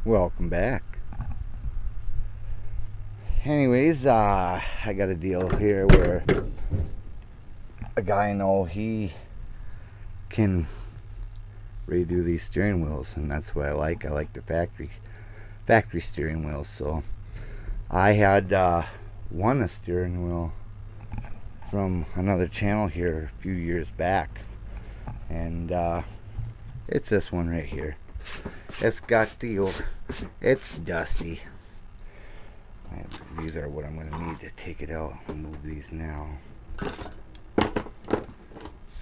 Welcome back. Anyways, I got a deal here where a guy I know, he can redo these steering wheels, and that's what I like. I like the factory steering wheels. So I had won a steering wheel from another channel here a few years back, and it's this one right here. It's got the old, it's dusty. These are what I'm going to need to take it out. I'll move these now.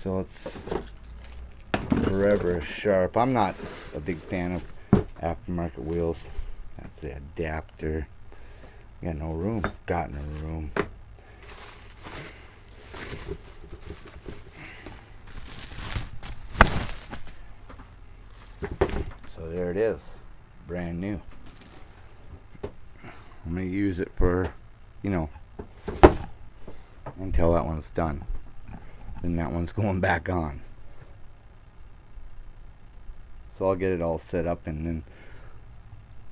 So it's forever sharp. I'm not a big fan of aftermarket wheels. That's the adapter. Got no room. Got no room. So there it is. Brand new. I'm going to use it for, until that one's done. Then that one's going back on. So I'll get it all set up and then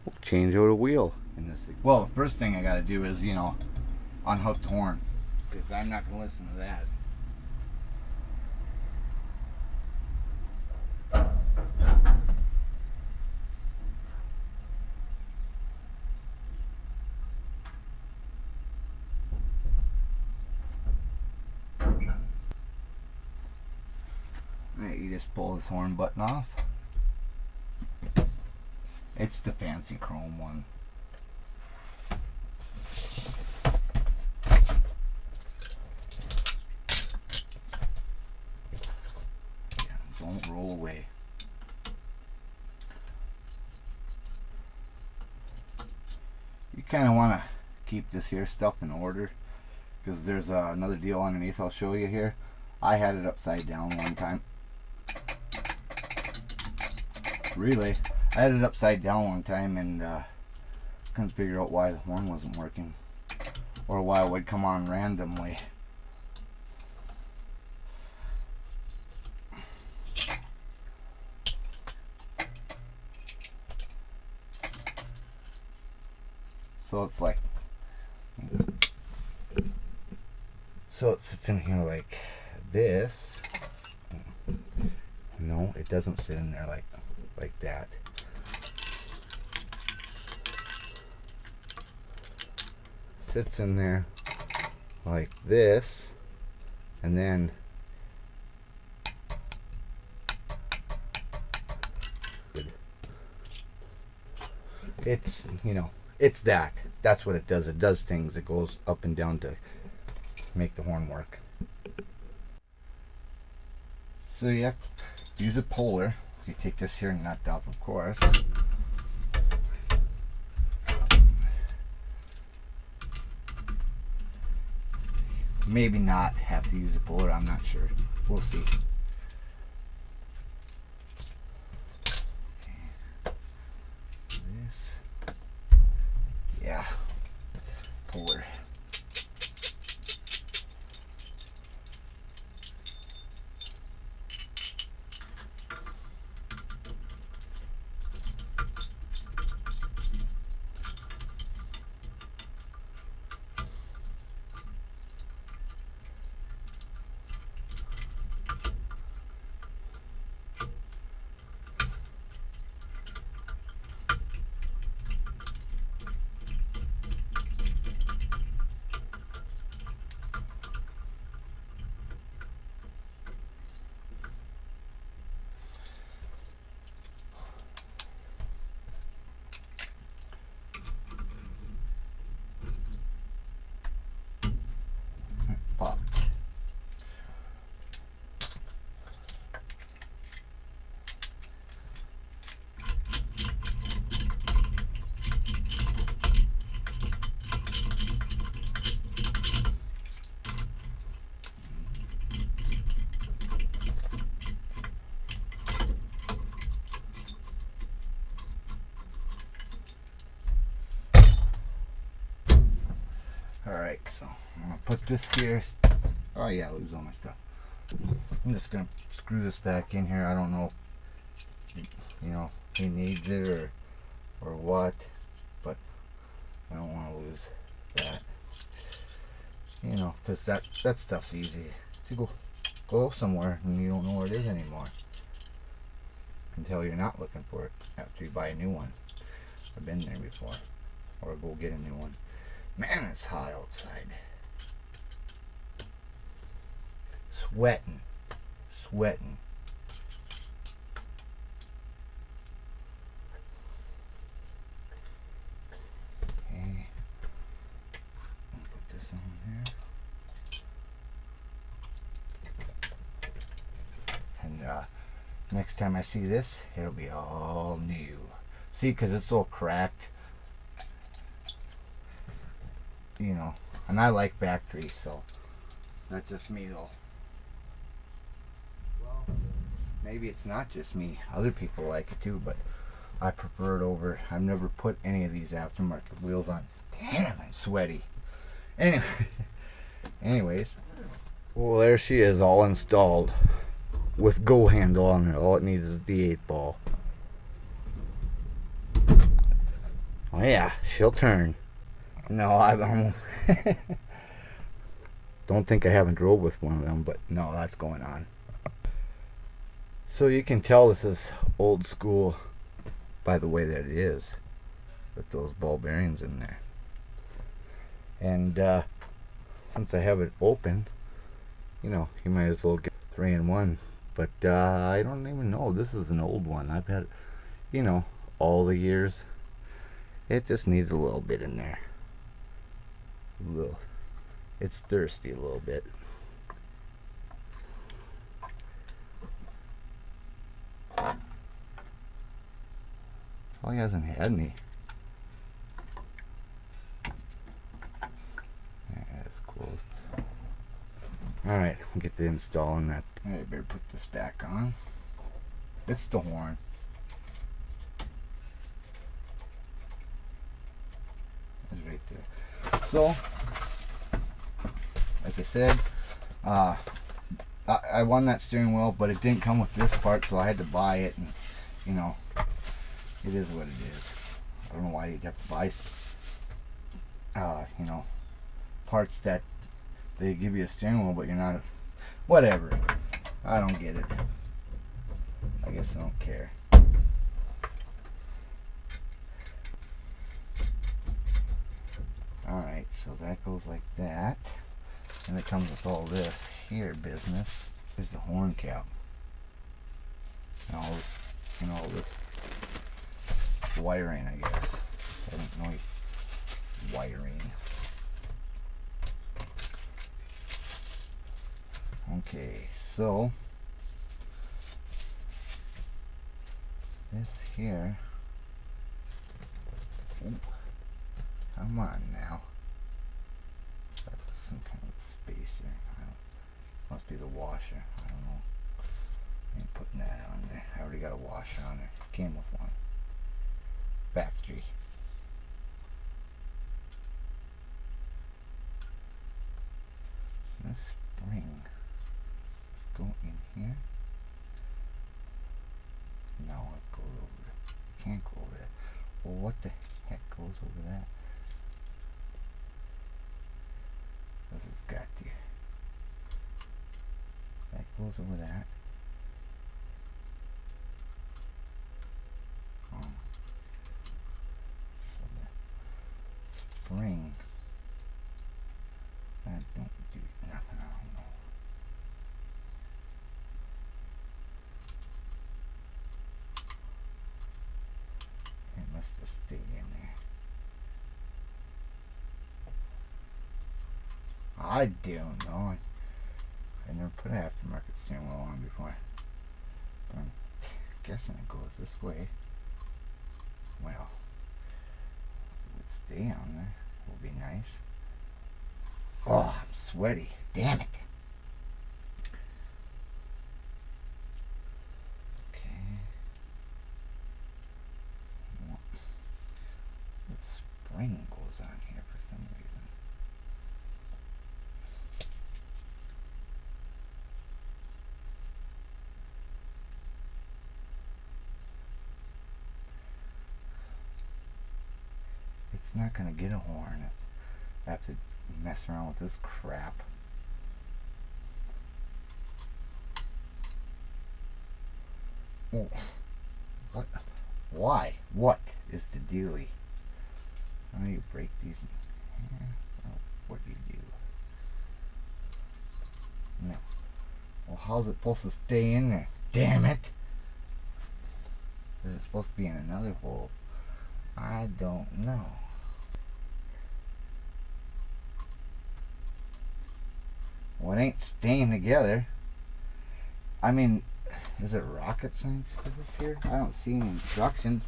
we'll change out a wheel in this thing. Well, the first thing I got to do is, unhook the horn, because I'm not going to listen to that. Right, you just pull this horn button off. It's the fancy chrome one. Yeah, don't roll away. You kind of want to keep this here stuff in order, because there's another deal underneath I'll show you here. I had it upside down one time. Really, I had it upside down one time and couldn't figure out why the horn wasn't working, or why it would come on randomly. So it's like, so it sits in here like this. No, it doesn't sit in there like that. Sits in there like this, and then it's, it's that. That's what it does. It does things. It goes up and down to make the horn work. So you have to use a puller. You take this here nut off, of course. Maybe not have to use a puller, I'm not sure. We'll see. This. Yeah. Puller. Pop. Alright, so I'm going to put this here. Oh yeah, I lose all my stuff. I'm just going to screw this back in here. I don't know if, he needs it or or what, but I don't want to lose that. You know, because that stuff's easy to go somewhere and you don't know where it is anymore until you're not looking for it after you buy a new one. I've been there before. Or go get a new one. Man, it's hot outside. Sweating. Sweating. Okay. Put this on there. And next time I see this, it'll be all new. See, because it's so cracked. You know, and I like factory, so that's just me though. Well, maybe it's not just me. Other people like it too, but I prefer it over. I've never put any of these aftermarket wheels on. Damn, I'm sweaty. Anyway, anyways. Well, there she is, all installed with go handle on it. All it needs is the 8-ball. Oh yeah, she'll turn. No, I don't think I haven't drove with one of them, but no, that's going on. So you can tell this is old school by the way that it is, with those ball bearings in there. And since I have it open, you know, you might as well get 3-in-1. But I don't even know. This is an old one. I've had, you know, all the years. It just needs a little bit in there. A little. It's thirsty a little bit. Oh, he hasn't had any. Yeah, it's closed. Alright, we'll get to installing that. Alright, better put this back on. It's the horn. It's right there. So, like I said, I won that steering wheel, but it didn't come with this part, so I had to buy it, and you know, it is what it is. I don't know why you'd have to buy, you know, parts that they give you a steering wheel, but you're not. Whatever. I don't get it. I guess I don't care. Alright, so that goes like that. And it comes with all this here business. Is the horn cap. And all this wiring, I guess. I don't know wiring. Okay, so this here. Ooh, come on now. That's some kind of spacer. Must be the washer. I don't know. I ain't putting that on there. I already got a washer on there. Came with one. Factory. This spring. Let's go in here. No, it goes over there. It can't go over there. Well, what the heck goes over that? What has it got here? That goes over that. Oh. So the spring. That don't do nothing, I don't know. It must have stayed in there. I don't know. I never put an aftermarket steering wheel on before. But I'm guessing it goes this way. Well, it would stay on there. It would be nice. Oh, I'm sweaty. Damn it. Okay. The spring goes on here for some reason. not gonna get a horn. I have to mess around with this crap. Oh, what? Why? What is the dealie? How do you break these? Oh, what do you do? No. Well, how's it supposed to stay in there? Damn it! Is it supposed to be in another hole? I don't know. Well, it ain't staying together. I mean, is it rocket science for this here? I don't see any instructions.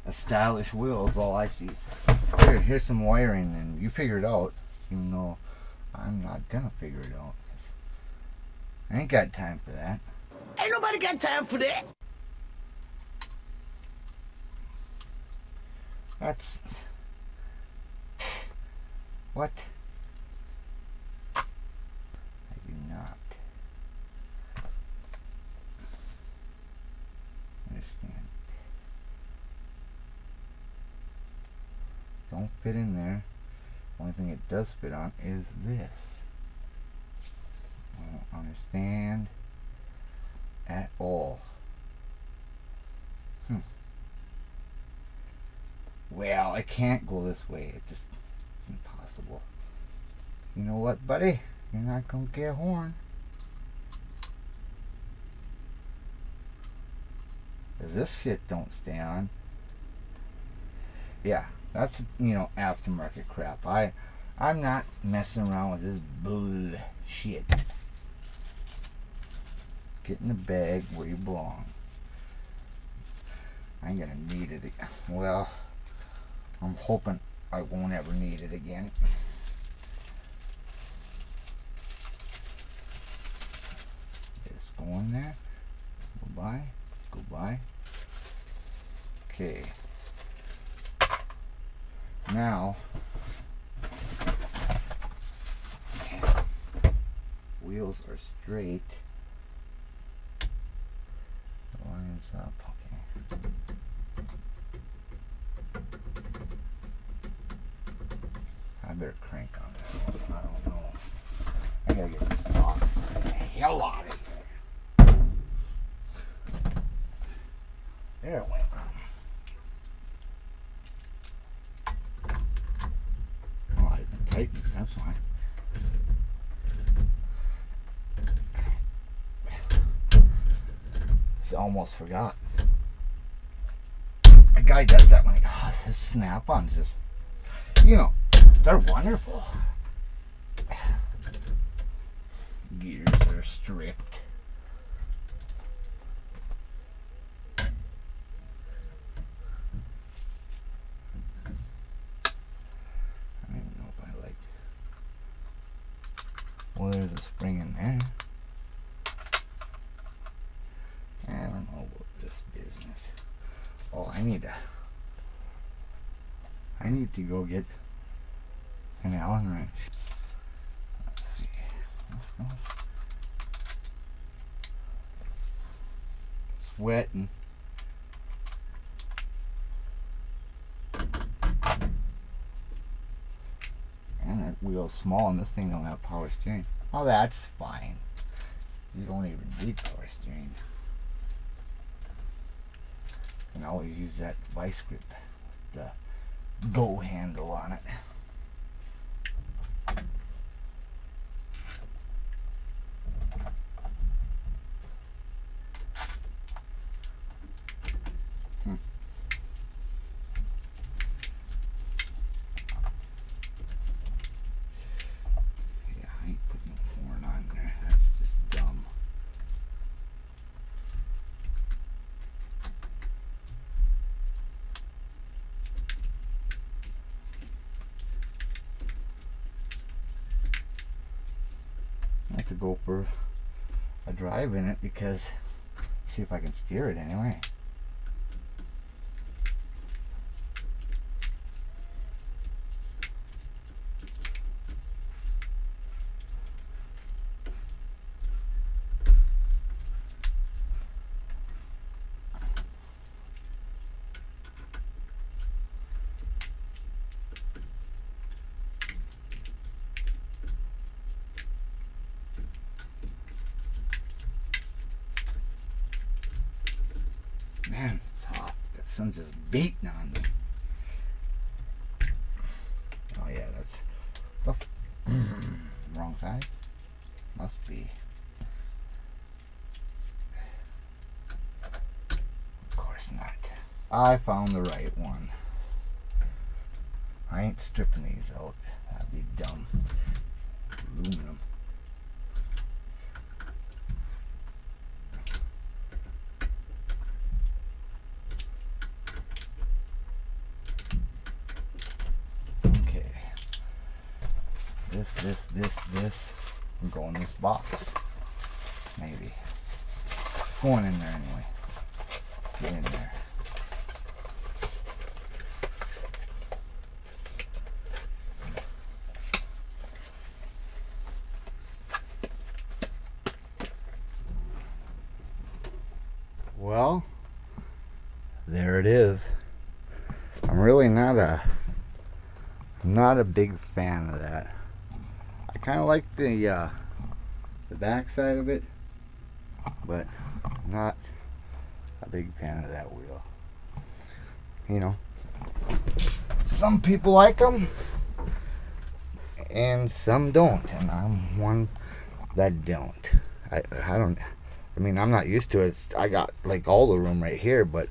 A stylish wheel is all I see. Here's some wiring, and you figure it out. Even though I'm not gonna figure it out. I ain't got time for that. Ain't nobody got time for that. That's... What? I do not understand. Don't fit in there. Only thing it does fit on is this. I don't understand at all. Well, I can't go this way. It's impossible. You know what, buddy? You're not gonna get a horn. 'Cause this shit don't stay on. Yeah, that's, you know, aftermarket crap. I'm not messing around with this bullshit. Get in the bag where you belong. I ain't gonna need it. Well, I'm hoping I won't ever need it again. Just go in there. Go by. Go by. Okay. Now, wheels are straight. Lines up. Okay. I better crank on that one. I don't know. I gotta get this box the hell out of here. There it went. Oh, I can tighten it. That's fine. Almost forgot. A guy does that when he, oh, this snap-ons just, you know, they're wonderful. Gears are stripped. I don't even know if I like it. Well, there's a spring in there. I don't know about this business. Oh, I need to go get an Allen wrench. Let's see. Sweating. And that wheel's small and this thing don't have power steering. Oh, that's fine. You don't even need power steering. You can always use that vice grip with the go handle on it. Yeah, I ain't putting no horn on there. That's just dumb. I have to go for a drive in it because see if I can steer it anyway. Man, it's hot. The sun's just beating on me. Oh yeah, that's wrong side. Must be. Of course not. I found the right one. I ain't stripping these out. That'd be dumb. Aluminum. Okay. This. I'm going in this box. Maybe. Going in there anyway. Get in there. Well, there it is. I'm really not a big fan of that. I kind of like the back side of it, but not a big fan of that wheel. You know, some people like them and some don't, and I'm one that don't. I mean, I'm not used to it. I got like all the room right here, but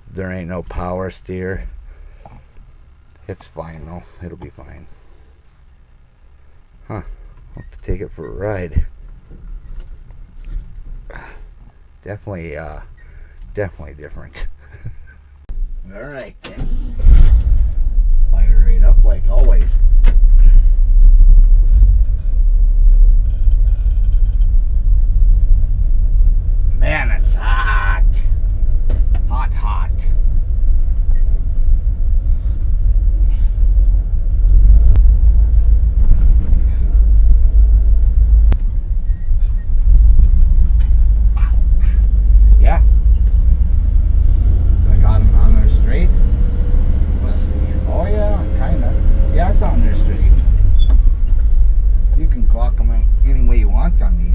there ain't no power steer. It's fine though. It'll be fine. Huh. I'll have to take it for a ride. Definitely different. Alright then. Fire right up like always. Man, it's hot. Hot. Yeah. I got them on there straight. Let's see. Oh yeah, kinda. Yeah, it's on there straight. You can clock them any way you want on these.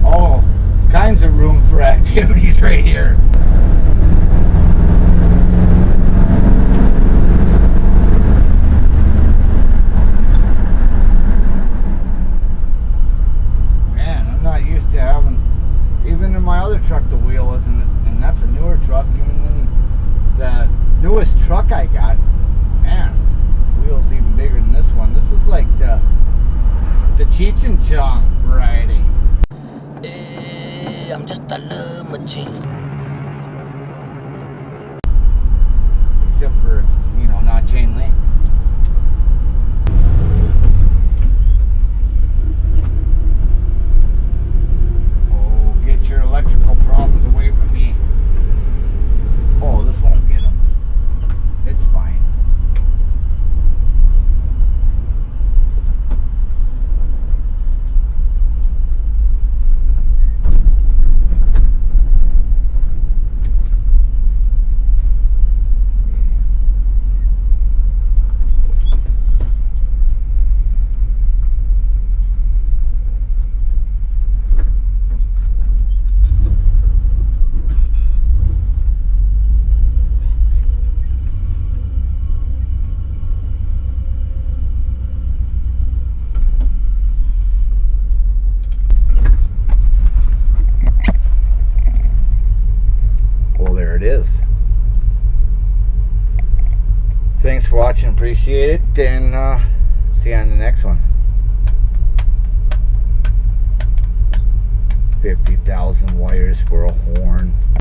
All kinds of room for activities right here. Man, I'm not used to having, even in my other truck the wheel isn't, and that's a newer truck. Even in the newest truck I got, man, the wheel's even bigger than this one. This is like the Cheech and Chong variety. I'm just a love machine. Except for it's, you know, not chain link. Oh, get your electrical problems away from me. Oh, this won't get them. It's fine. There it is. Thanks for watching, appreciate it, and see you on the next one. 50,000 wires for a horn.